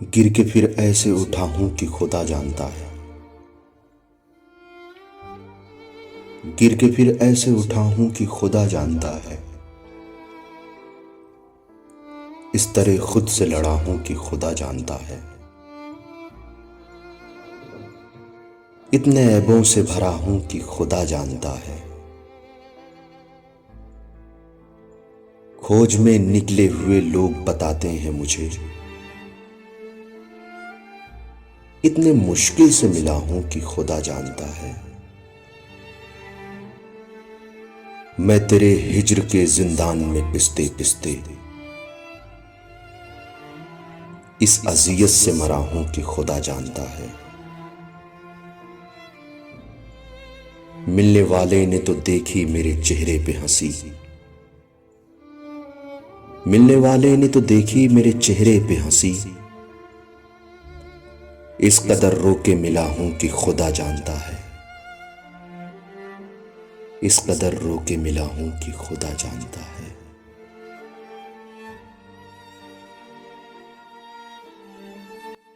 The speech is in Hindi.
गिर के फिर ऐसे उठा हूं कि खुदा जानता है। गिर के फिर ऐसे उठा हूं कि खुदा जानता है। इस तरह खुद से लड़ा हूं कि खुदा जानता है। इतने ऐबों से भरा हूं कि खुदा जानता है। खोज में निकले हुए लोग बताते हैं मुझे, इतने मुश्किल से मिला हूं कि खुदा जानता है। मैं तेरे हिज्र के जिंदान में पिसते पिसते इस अजियत से मरा हूं कि खुदा जानता है। मिलने वाले ने तो देखी मेरे चेहरे पे हंसी, मिलने वाले ने तो देखी मेरे चेहरे पे हंसी। इस कदर रो के मिला हूं कि खुदा जानता है। इस कदर रो के मिला हूं कि खुदा जानता है।